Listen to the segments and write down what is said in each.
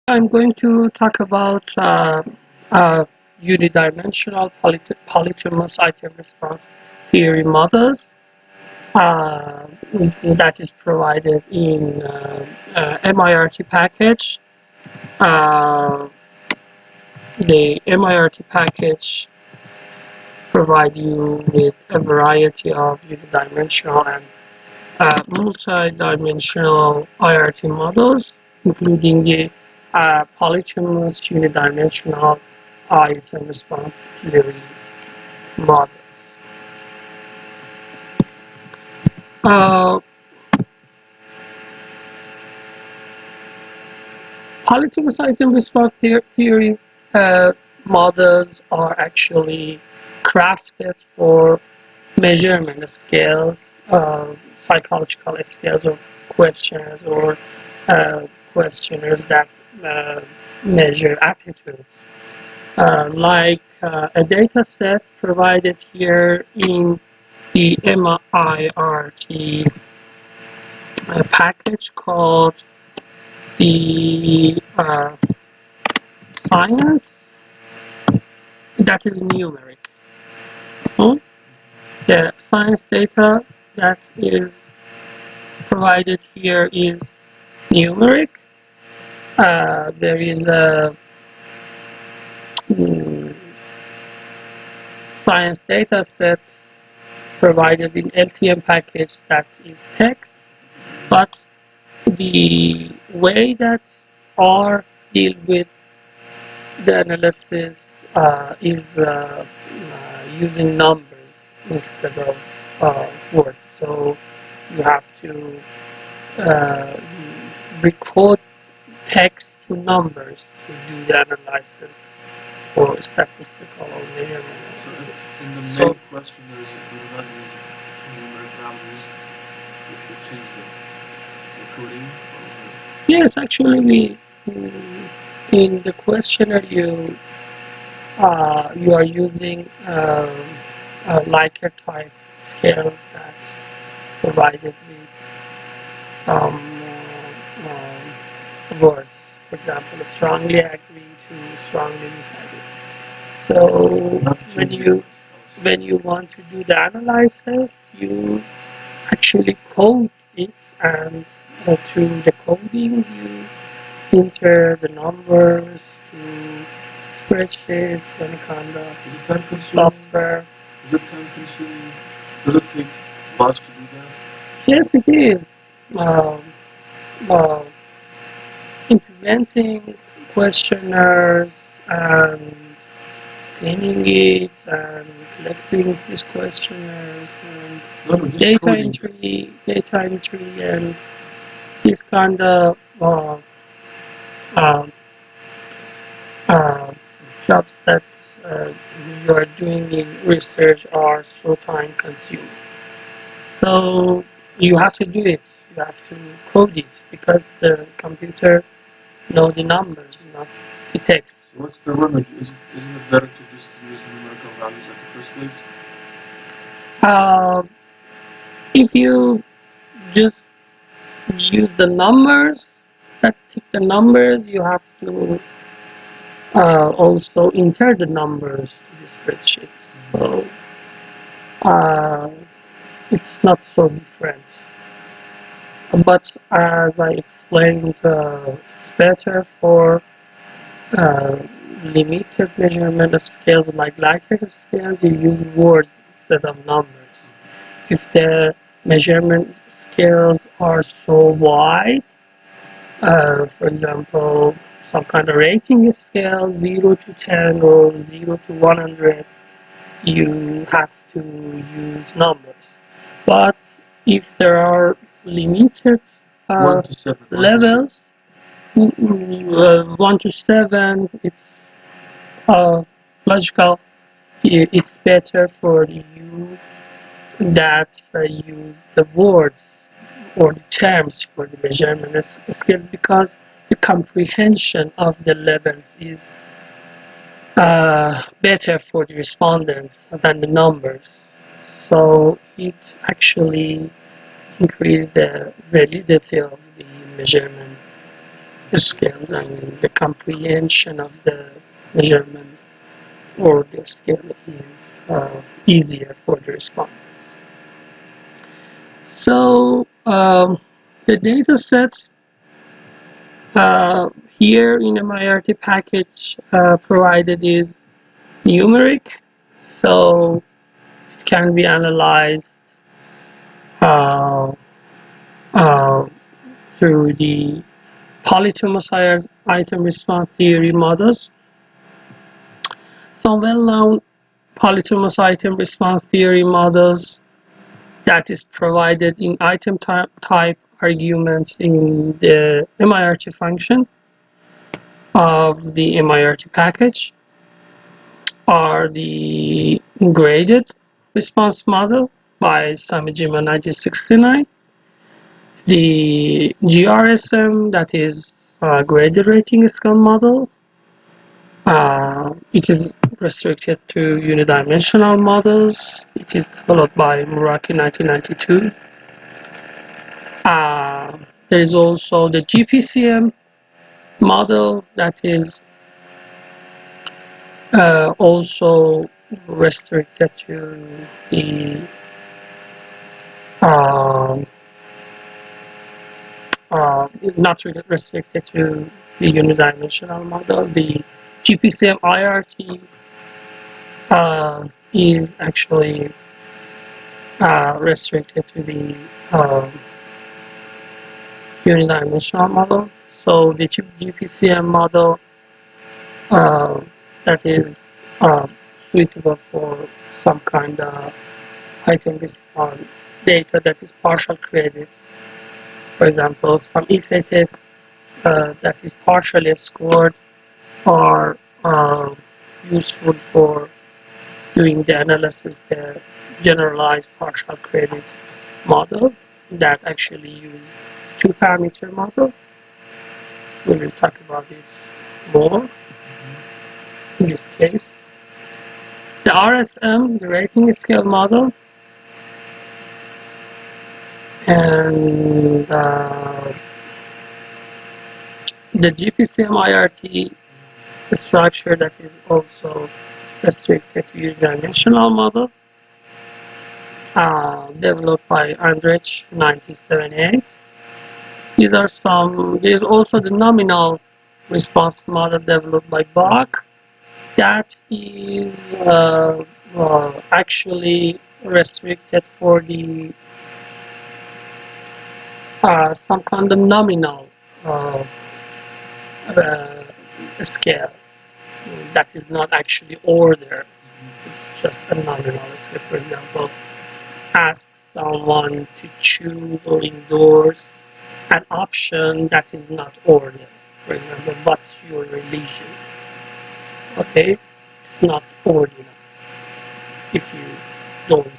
I'm going to talk about unidimensional polytomous item response theory models that is provided in mirt package. Uh, the mirt package provide you with a variety of unidimensional and multi-dimensional IRT models, including the polytomous unidimensional item response theory models. Uh, Polytomous item response theory models are actually crafted for measurement scales, psychological scales or questionnaires or questionnaires that uh, measure attitudes. Like a data set provided here in the MIRT package called the science that is numeric. Hmm? The science data that is provided here is numeric. There is a science data set provided in LTM package that is text, but the way that R deal with the analysis is using numbers instead of words. So you have to uh, recode text to numbers to do the analysis for statistical measurement analysis. In the main questionnaires, if we evaluate numeric values, we should change the coding. Yes, actually, we in the questionnaire you are using Likert type scales that provided with some words. For example, strongly agree to strongly disagree. So when you want to do the analysis, you actually code it, and through the coding you enter the numbers to spreadsheets and kind of software. Is it time consuming? Does it take lots to do that? Yes, it is. Um, uh, Implementing questionnaires and cleaning it and collecting these questionnaires and data entry and this kind of uh, uh, jobs that you are doing in research are so time consuming. So you have to do it. You have to code it because the computer knows the numbers, not the text. So what's the remedy? Isn't it better to just use numerical values at the first place? If you just use the numbers, that pick the numbers, you have to also enter the numbers to the spreadsheet. So it's not so different. But as I explained, it's better for uh, limited measurement scales like Likert scales, you use words instead of numbers. If the measurement scales are so wide, for example, some kind of rating scale, 0 to 10 or 0 to 100, you have to use numbers. But if there are limited levels, 1 to 7, it's logical. It's better for you that use the words or the terms for the measurement scale because the comprehension of the levels is better for the respondents than the numbers. So it actually increases the validity of the measurement scales and the comprehension of the measurement or the scale is easier for the respondents. So the data set here in the MyRT package provided is numeric, so it can be analyzed uh, uh, through the polytomous item response theory models. Some well-known polytomous item response theory models that is provided in item type arguments in the MIRT function of the MIRT package are the graded response model by Samijima 1969, the GRSM, that is a graded rating scale model. It is restricted to unidimensional models. It is developed by Muraki 1992. There is also the GPCM model that is also restricted to the um, not restricted to the unidimensional model. The GPCM IRT is actually restricted to the unidimensional model. So the GPCM model uh, that is suitable for some kind of item response data that is partial credit. For example, some essay tests that is partially scored are useful for doing the analysis, the generalized partial credit model that actually use two-parameter model. We will talk about it more in this case. The RSM, the rating scale model, and the GPCM IRT structure that is also restricted to unidimensional model, developed by Andrich 1978. There's also the nominal response model developed by Bach that is actually restricted for the some kind of nominal uh, uh, scale that is not actually ordered. It's just a nominal scale. For example, ask someone to choose or endorse an option that is not ordered. For example, what's your religion? Okay, it's not ordinal if you don't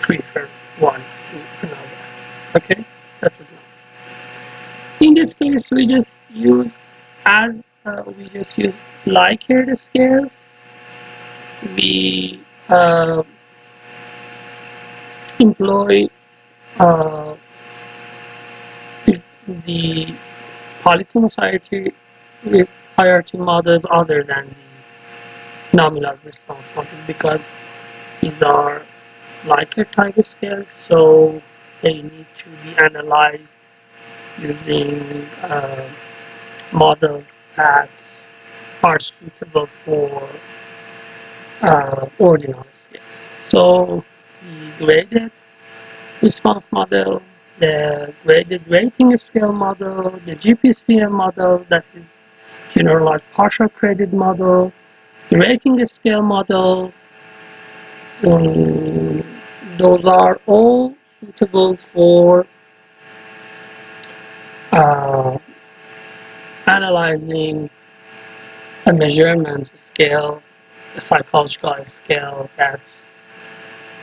prefer one to another. Okay, that is not. In this case, we just use Likert scales. We employ uh, the polytomous IRT models other than the nominal response model because these are Likert type scales, so they need to be analyzed using models that are suitable for ordinal scales. So the graded response model, the graded rating scale model, the GPCM model, that is generalized partial credit model, the rating scale model, um, those are all suitable for uh, analyzing a measurement scale, a psychological scale that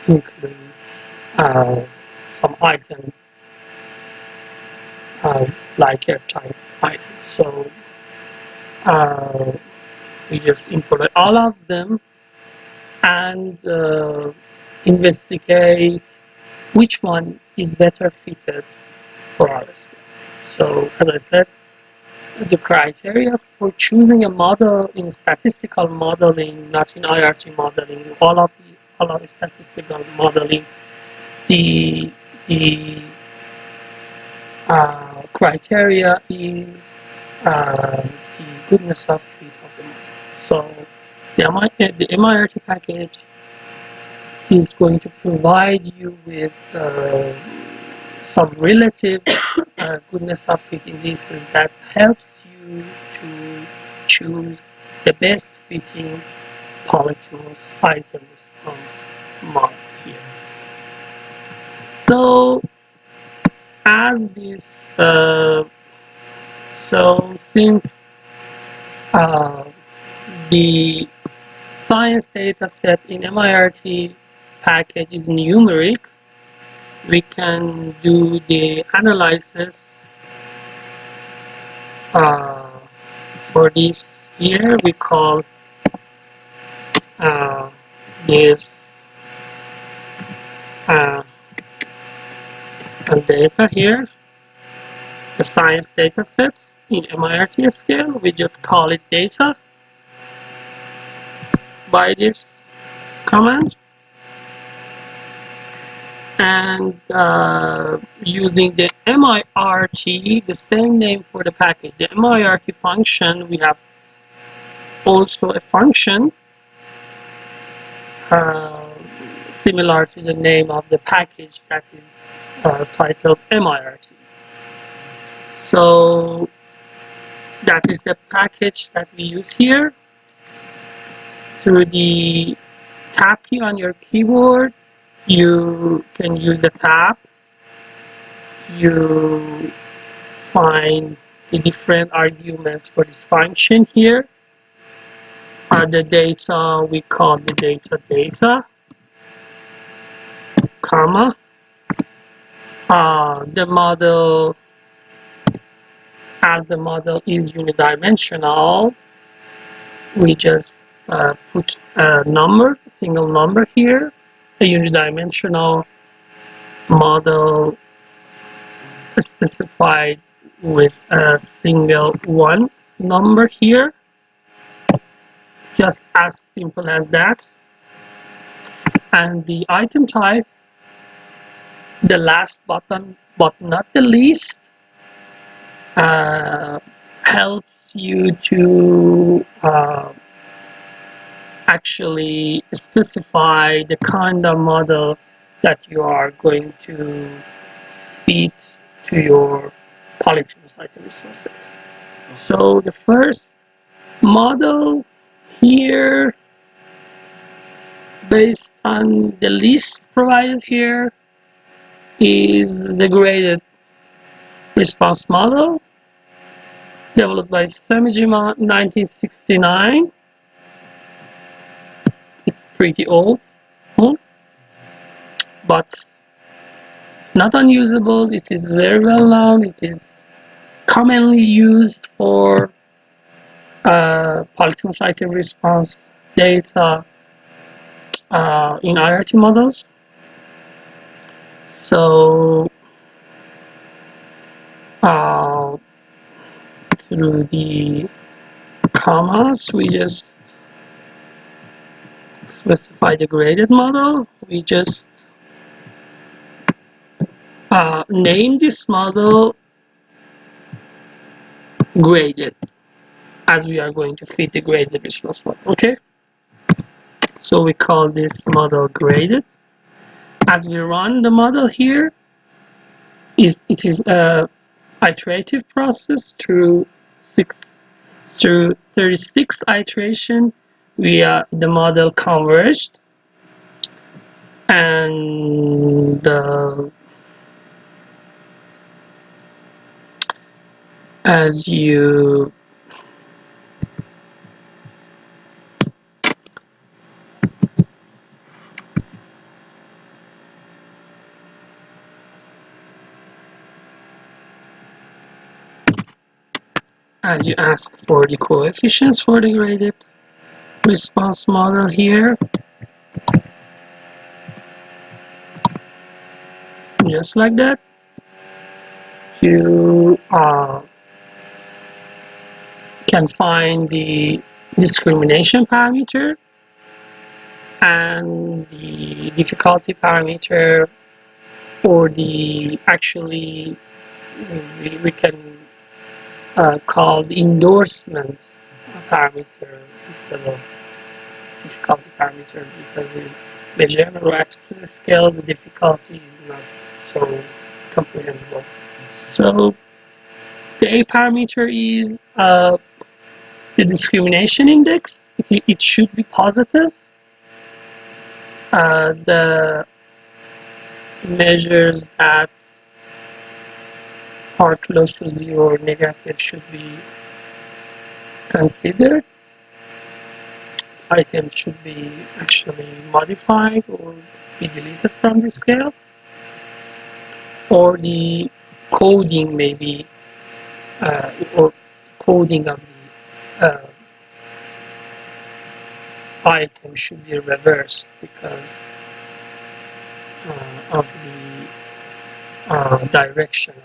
includes some items like a type item. So we just import all of them and investigate which one is better fitted for us. So as I said, the criteria for choosing a model in statistical modeling, not in IRT modeling, all of statistical modeling, the the criteria is the goodness of fit of the model. So the MIRT package is going to provide you with some relative goodness of fit indices that helps you to choose the best fitting polytomous item response model here. So as this since uh, the science data set in MIRT package is numeric, we can do the analysis uh, for this here. We call uh, this uh, data here, the science data set in MIRT scale. We just call it data by this command, and using the mirt, the same name for the package, the mirt function, we have also a function uh, similar to the name of the package that is titled mirt. So that is the package that we use here. Through the tab key on your keyboard, you can use the tab. You find the different arguments for this function here. The data, we call the data, comma. The model, as the model is unidimensional, we just put a number, a single number here. A unidimensional model specified with a single one number here, just as simple as that. And the item type, the last button but not the least, uh, helps you to actually specify the kind of model that you are going to feed to your polytomous item resource set. So the first model here, based on the list provided here, is the graded response model developed by Semijima 1969. It's pretty old, but not unusable. It is very well known. It is commonly used for polytomous item response data in IRT models. So uh, through the commas, we just specify the graded model. We just name this model graded, as we are going to fit the graded response model. Okay, so we call this model graded. As we run the model here, it is a iterative process through 36 iteration. The model converged, and as you ask for the coefficients for the graded response model here, just like that, you can find the discrimination parameter and the difficulty parameter, or the actually we can call the endorsement parameter instead of difficulty parameter, because in measurement or attitude scale the difficulty is not so comprehensible. So the A parameter is the discrimination index. It should be positive. The measures that are close to zero or negative should be considered. Items should be actually modified or be deleted from the scale, or the coding maybe or coding of the item should be reversed because of the direction of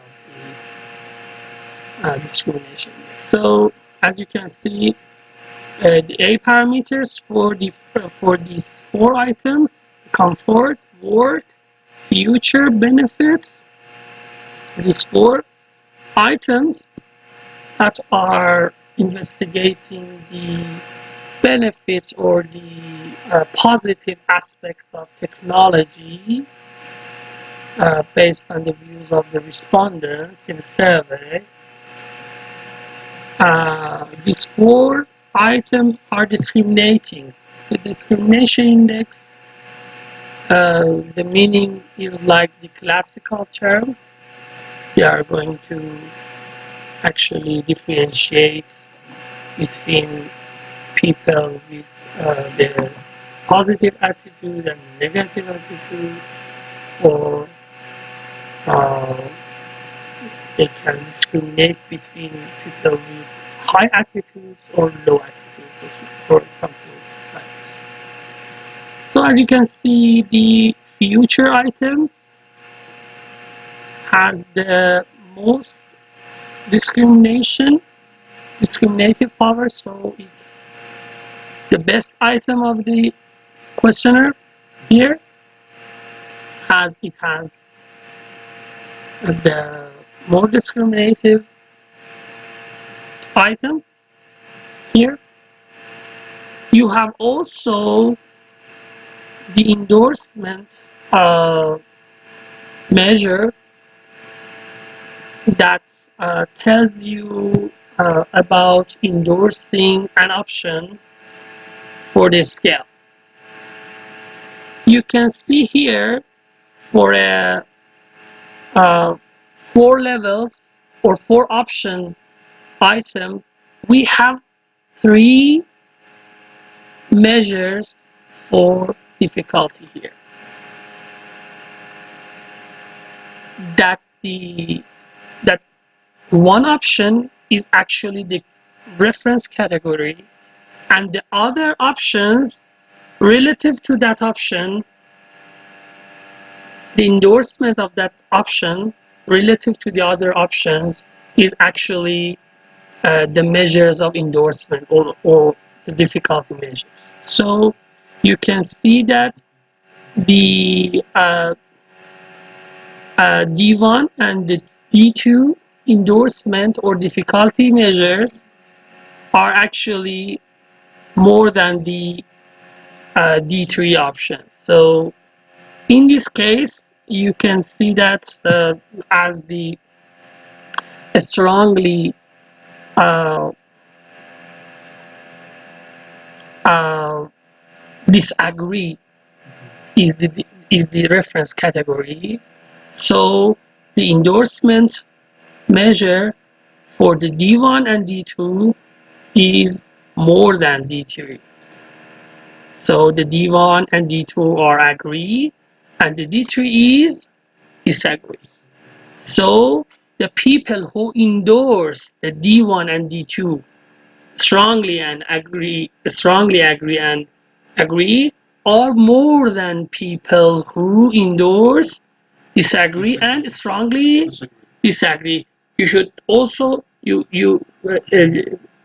the discrimination. So as you can see, the A parameters for these four items: comfort, work, future benefits. These four items that are investigating the benefits or the positive aspects of technology based on the views of the respondents in the survey. These four items are discriminating. The discrimination index, the meaning is like the classical term. They are going to actually differentiate between people with their positive attitude and negative attitude, or uh, they can discriminate between people with high attitudes or low attitudes, or something like this. So as you can see, the future items has the most discriminative power, so it's the best item of the questionnaire here, as it has the more discriminative item here. You have also the endorsement measure that tells you about endorsing an option for the scale. You can see here for a four levels or four option item, we have three measures for difficulty here. That one option is actually the reference category, and the other options relative to that option, the endorsement of that option relative to the other options is actually the measures of endorsement, or the difficulty measures. So you can see that the D1 and the D2 endorsement or difficulty measures are actually more than the D3 option. So in this case, you can see that as the strongly uh, uh, disagree is the reference category. So the endorsement measure for the D1 and D2 is more than D3. So the D1 and D2 are agree, and the D3 is disagree. So the people who endorse the D1 and D2 strongly and agree are more than people who endorse disagree and strongly disagree. You should also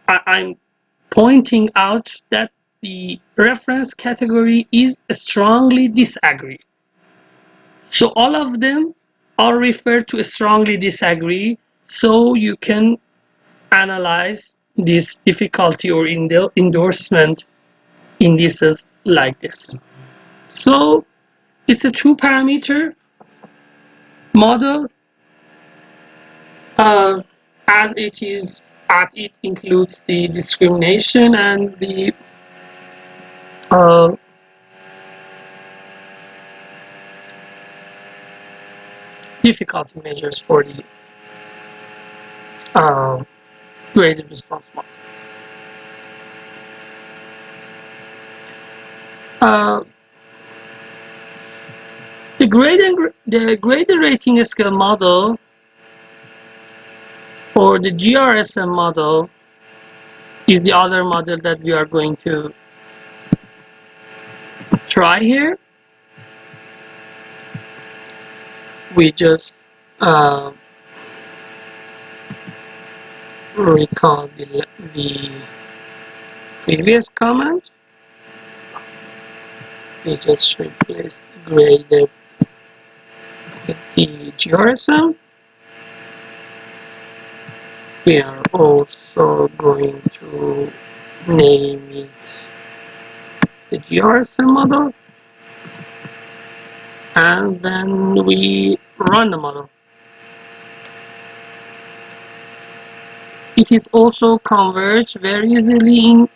I'm pointing out that the reference category is strongly disagree. So all of them are referred to strongly disagree, so you can analyze this difficulty or endorsement indices like this. So it's a two-parameter model, uh, as it includes the discrimination and the uh, difficulty measures for the uh, graded response model. Uh, the graded rating scale model or the GRSM model is the other model that we are going to try here. We just uh, recall the previous comment. We just replace the graded with the GRSM. We are also going to name it the GRSM model, and then we run the model. It is also converged very easily in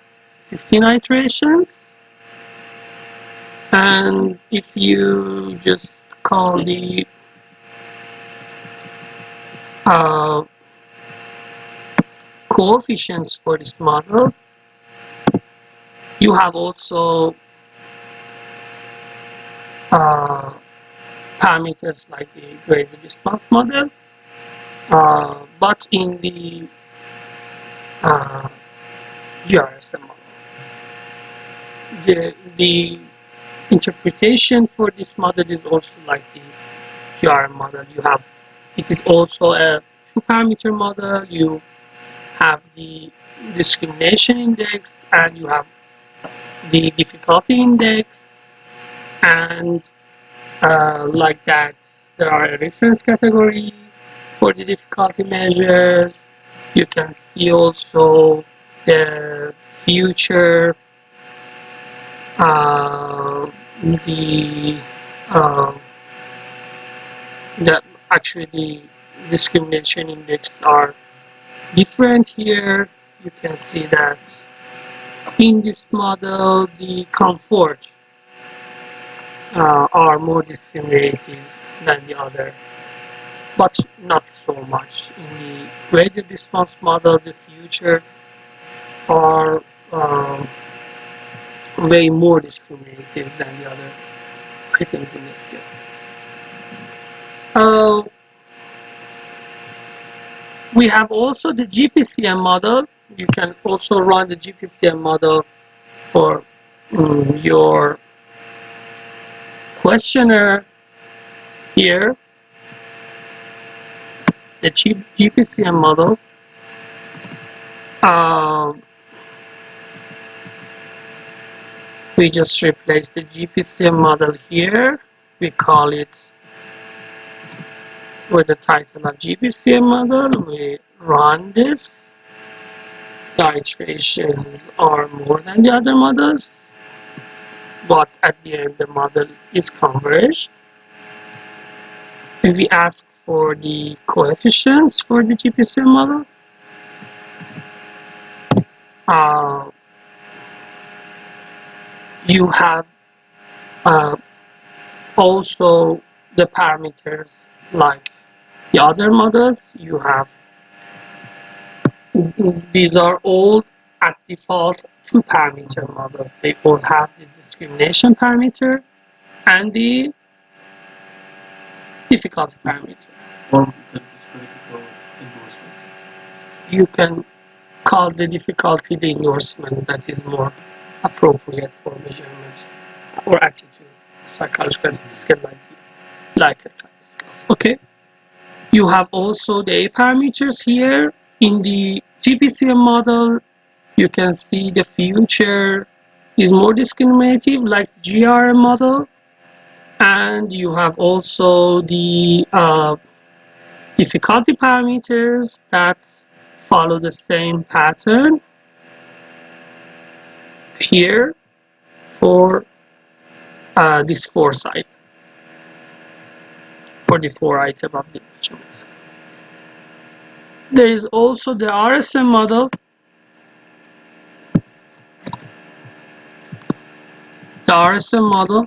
15 iterations, and if you just call the uh, coefficients for this model, you have also uh, parameters like the graded response model, but in the uh, GRSM model. The interpretation for this model is also like the GRM model. It is also a two-parameter model. You have the discrimination index and you have the difficulty index, and like that there are a reference category for the difficulty measures. You can see also the future, uh, the uh, the actually the discrimination index are different here. You can see that in this model the comfort are more discriminative than the other, but not so much. In the graded response model, the future are way more discriminative than the other items in the scale. We have also the GPCM model. You can also run the GPCM model for your questionnaire here. The GPCM model. We just replace the GPCM model here. We call it with the title of GPCM model. We run this. The iterations are more than the other models, but at the end the model is converged. If we ask for the coefficients for the GPCM model, uh, you have uh, also the parameters like the other models. You have these are all at default two-parameter models. They all have the discrimination parameter and the difficulty parameter. Or we can critical endorsement. You can call the difficulty the endorsement that is more appropriate for measurement or attitude psychological scale like scales. Okay. You have also the A parameters here in the GPCM model. You can see the future is more discriminative, like GRM model, and you have also the difficulty parameters that follow the same pattern here for this foresight for the 4 item of the measurements. There is also the RSM model. The RSM model,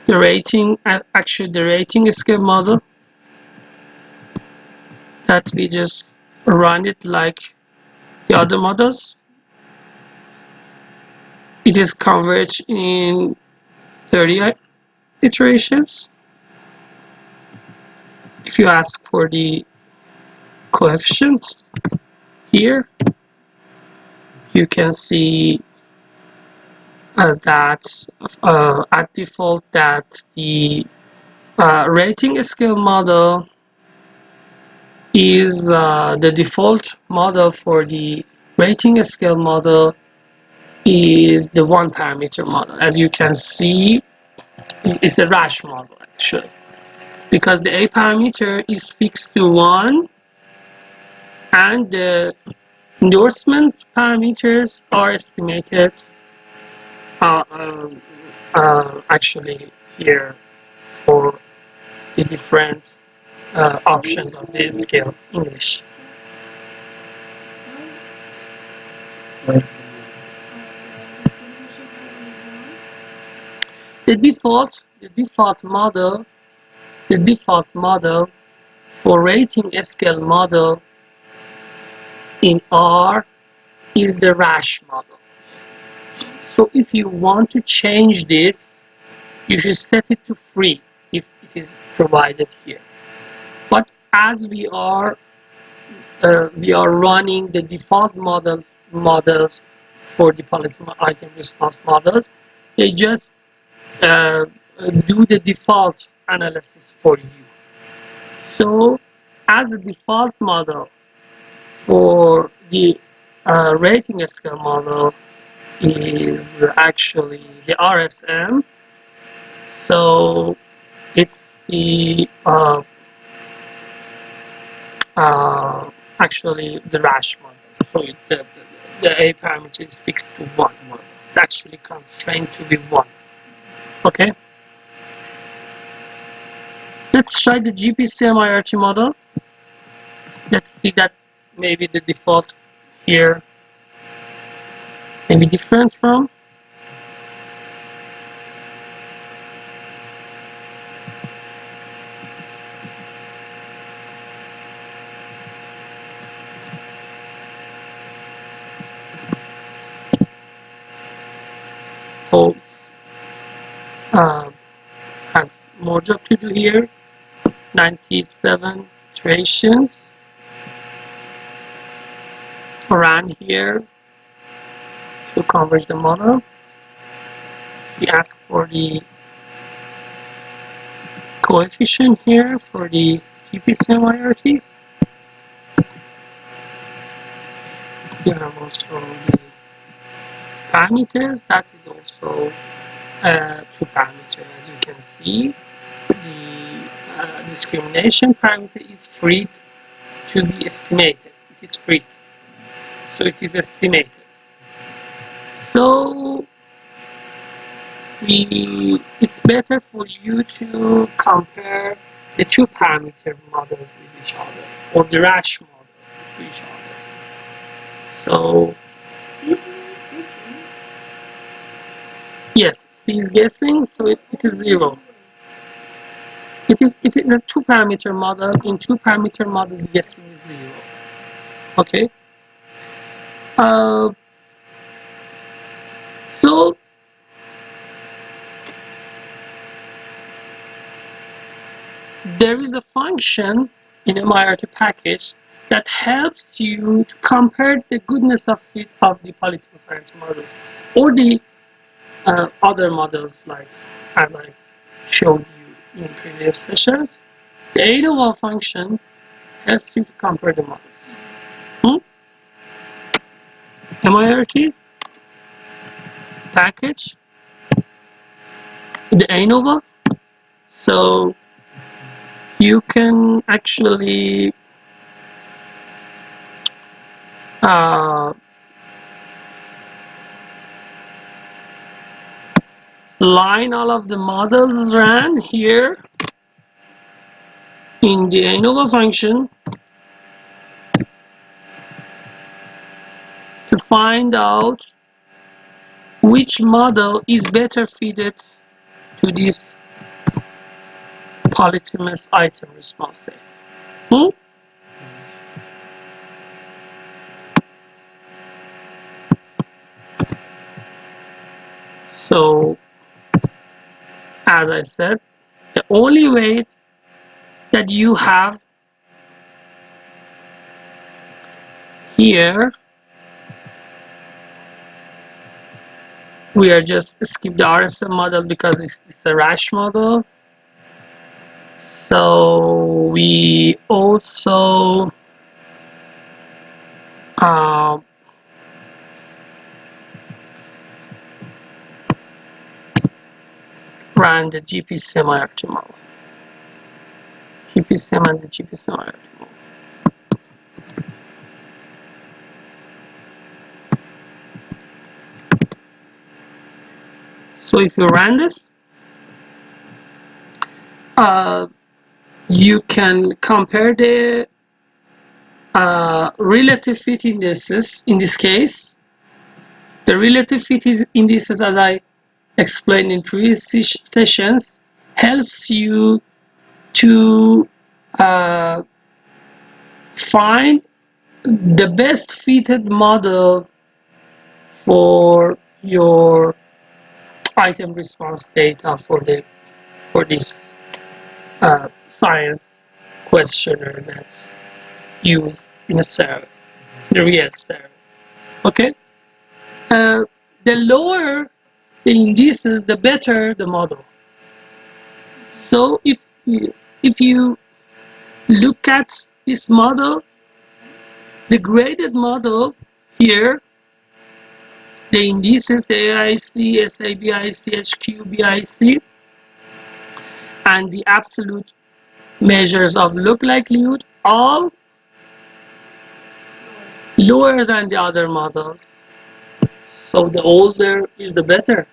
the rating, actually the rating scale model, that we just run it like the other models. It is converged in 30 iterations. If you ask for the coefficient here, you can see that at default that the rating scale model is the default model for the rating scale model is the one parameter model. As you can see, it's the rash model actually, because the A parameter is fixed to 1 and the endorsement parameters are estimated uh, um, actually here for the different options of the scale English. The default model for rating scale model in R is the rash model. So if you want to change this, you should set it to free if it is provided here. But as we are running the default models for the polytomous item response models, they just do the default analysis for you. So as a default model for the rating scale model is actually the RSM. So it's the actually the rash model. So the A parameter is fixed to 1. It's actually constrained to be 1. Okay. Let's try the GPCM IRT model. Let's see that maybe the default here may be different from. Oh, has more job to do here. 97 iterations ran here to converge the model. We ask for the coefficient here for the GPCM IRT. Here are also the parameters. That is also two parameters. As you can see, the discrimination parameter is free to be estimated. It is free, so it is estimated. So it's better for you to compare the two parameter models with each other, or the rash model with each other. So yes, C is guessing, so it is 0. It is a two parameter model. In two parameter model, the guessing is 0. Okay. So there is a function in a mirt package that helps you to compare the goodness of the polytomous IRT models or the other models, like as I showed you in previous sessions. The ANOVA function helps you to compare the models. MIRT package, the ANOVA. So you can actually uh, line all of the models ran here in the ANOVA function to find out which model is better fitted to this polytomous item response data. So, as I said, the only way that you have here, we are just skip the RSM model because it's a rash model. So we also ran the GP semi-IRT model. GPSM and the GP semi-IRT model. So if you run this, you can compare the relative fit indices. In this case, the relative fit indices, as I explained in previous sessions, helps you to find the best fitted model for your item response data for this science questionnaire that's used in a survey, the real survey. Okay, the lower the indices, the better the model. So if you look at this model, the graded model here, the indices, the AIC, SABIC, HQ, BIC, and the absolute measures of look likelihood, all lower than the other models. So the older is the better.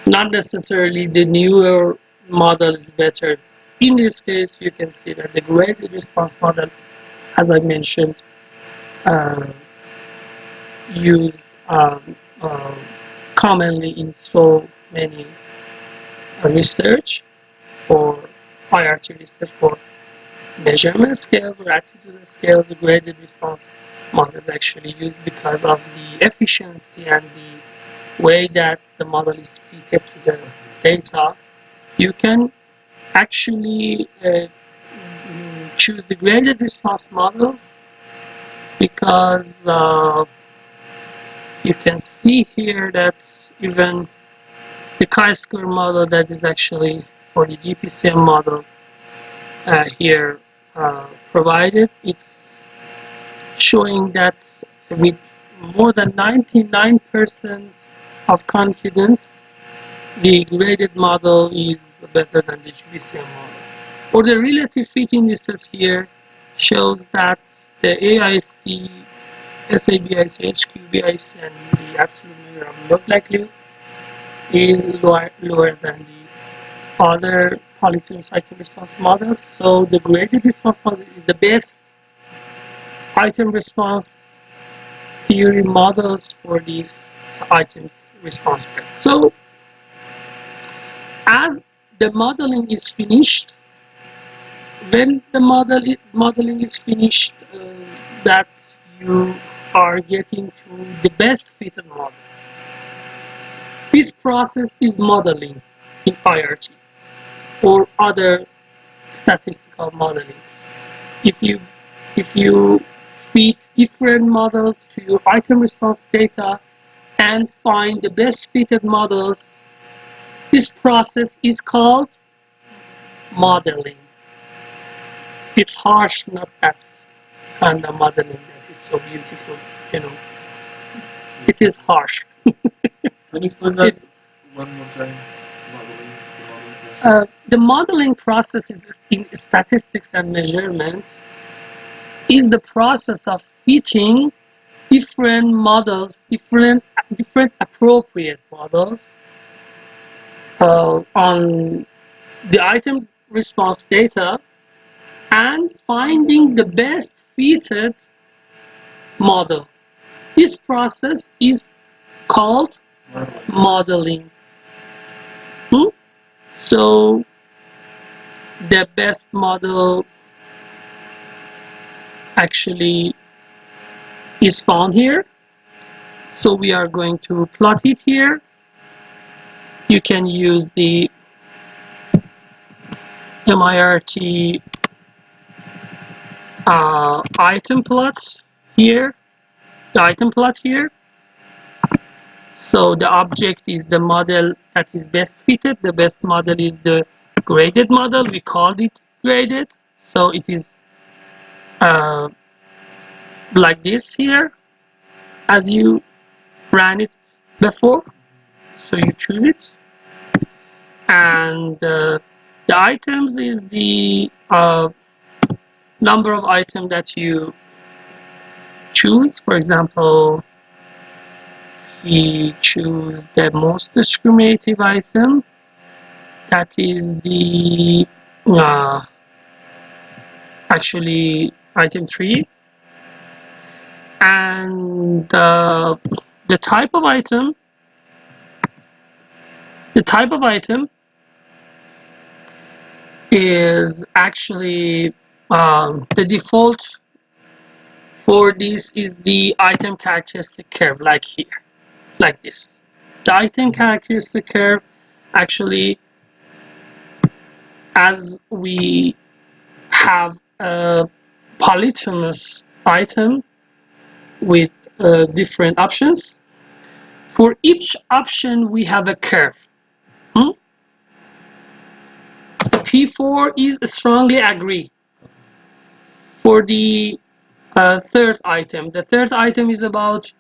Not necessarily the newer model is better. In this case, you can see that the graded response model, as I mentioned, used commonly in so many research for IRT research for measurement scales or attitudinal scales. The graded response model is actually used because of the efficiency and the way that the model is fitted to the data. You can actually choose the graded response model because you can see here that even the chi-square model that is actually for the GPCM model here provided, it's showing that with more than 99% of confidence, the graded model is better than the GPCM model. For the relative fit indices here, shows that the AIC, SABIC, HQBIC, and the absolute measure of look likelihood is lower than the other polytomous item response models. So the graded response model is the best item response theory models for these item response sets. So as the modeling is finished, when the modeling is finished, that you are getting to the best fitted model. This process is modeling in IRT or other statistical modeling. If you feed different models to your item response data and find the best fitted models, this process is called modeling. It's harsh, not that kind of modeling that is so beautiful, you know. It is harsh. Can you explain that one more time? The modeling process is in statistics and measurement is the process of fitting different models, different appropriate models on the item response data and finding the best fitted model. This process is called modeling. So the best model actually is found here. So we are going to plot it here. You can use the mirt item plot here, the item plot here. So the object is the model that is best fitted. The best model is the graded model. We called it graded. So it is uh, like this here, as you ran it before. So you choose it, and the items is the number of items that you choose. For example, we choose the most discriminative item, that is the actually item 3, and the type of item is actually the default for this is the item characteristic curve, like here, like this. The item characteristic curve actually, as we have a polytomous item with different options, for each option we have a curve. P4 is strongly agree for the third item. The third item is about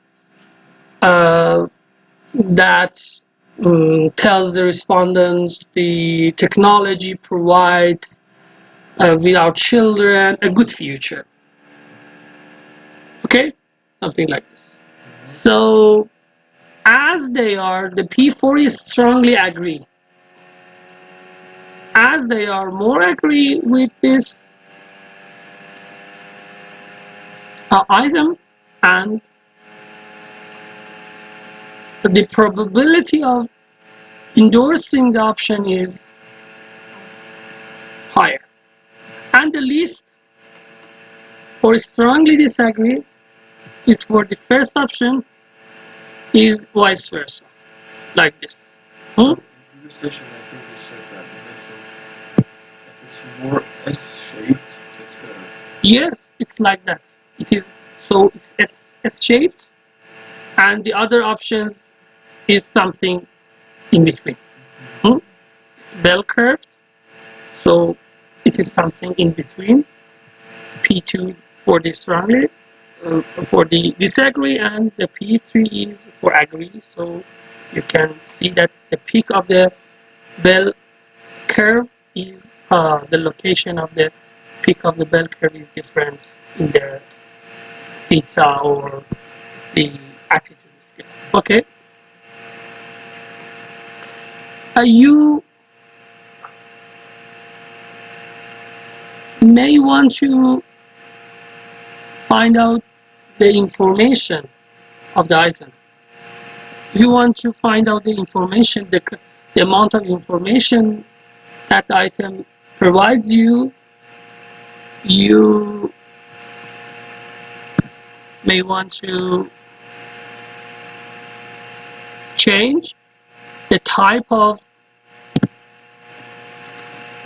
that tells the respondents the technology provides with our children a good future. Okay, something like this. So as they are, the P4 is strongly agree. As they are more agree with this item, and the probability of endorsing the option is higher. And the least or strongly disagree is for the first option, is vice versa, like this. This station, I think you said that you mentioned if it's more S-shaped, it's better. Yes, it's like that. It is, so it's S-shaped, and the other option is something in between. It's bell curved, so it is something in between. P2 for the strongly, for the disagree, and the P3 is for agree. So you can see that the peak of the bell curve is the location of the peak of the bell curve is different in the theta or the attitude scale. Okay. You may want to find out the information of the item. If you want to find out the information, the amount of information that the item provides you, you may want to change the type of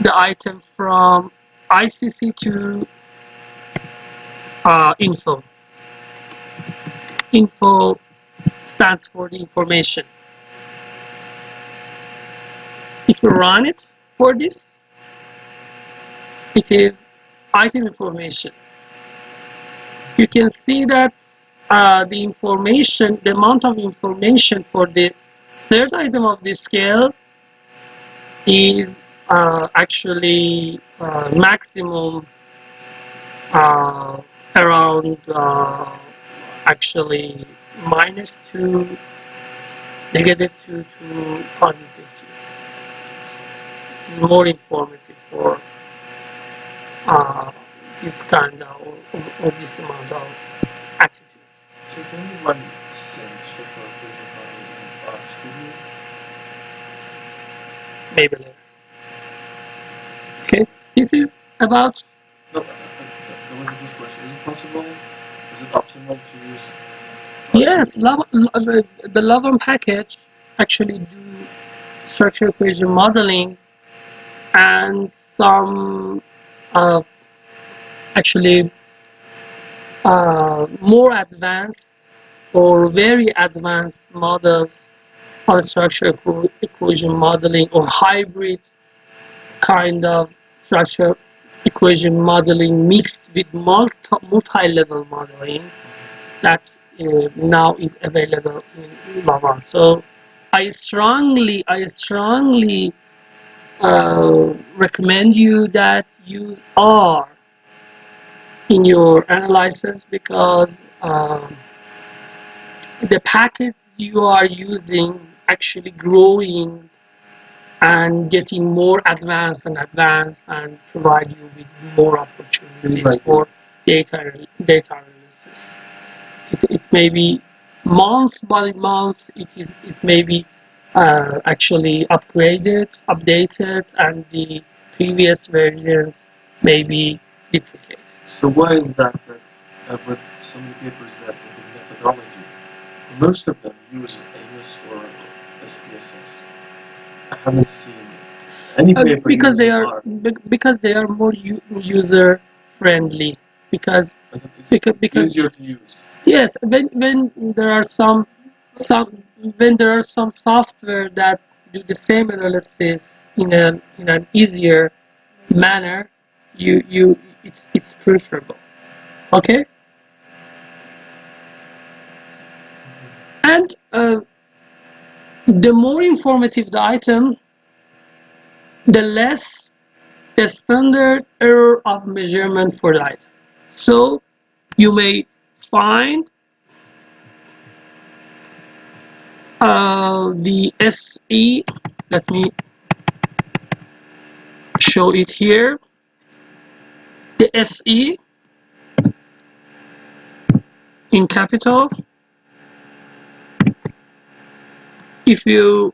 the item from ICC to info. Info stands for the information. If you run it for this, it is item information. you can see that the information, the amount of information for the third item of the scale is actually maximum around actually -2, -2 to +2. It's more informative for uh, this kind of this amount of attitude. So can you run some software equation by Studio? Maybe later. Okay, this is about. No, that was the first question. Is it possible? Is it optimal to use? Yes, the Lavam package actually do structure equation modeling and some uh, actually more advanced or very advanced models of structure equation modeling or hybrid kind of structure equation modeling mixed with multi-level modeling that now is available in Lava. So I strongly recommend you that use R in your analysis because the packets you are using actually growing and getting more advanced and advanced and provide you with more opportunities for data analysis. It may be month by month. It may be actually updated, and the previous versions may be duplicated. So why is that? I've read some of the papers that the methodology, most of them use AMIS or SPSS. I haven't seen any paper Because they using are R. because they are more user friendly. Because It's easier to use. yes, when there are some when there are some software that do the same analysis in an easier manner, it's preferable. Okay, and the more informative the item, the less the standard error of measurement for the item. So you may find the SE. Let me show it here. The SE in capital. If you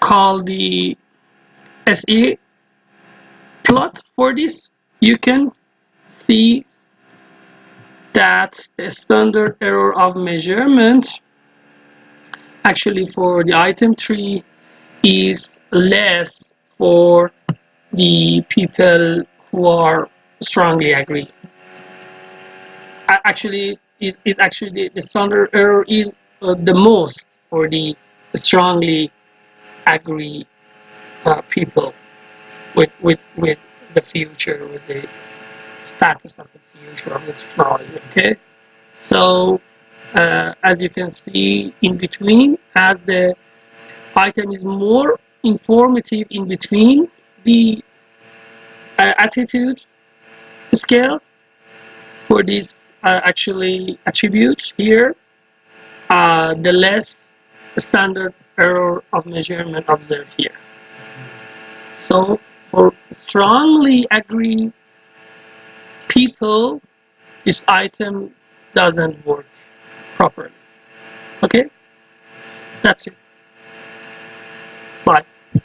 call the SE plot for this, you can see that the standard error of measurement actually for the item 3 is less for the people who are strongly agree. Actually, it actually the standard error is the most for the strongly agree people with the future, with the status of the future of the technology. Okay, so as you can see in between, as the item is more informative in between the attitude scale for this actually attribute here, the less standard error of measurement observed here. So for strongly agree people, this item doesn't work properly. Okay, that's it.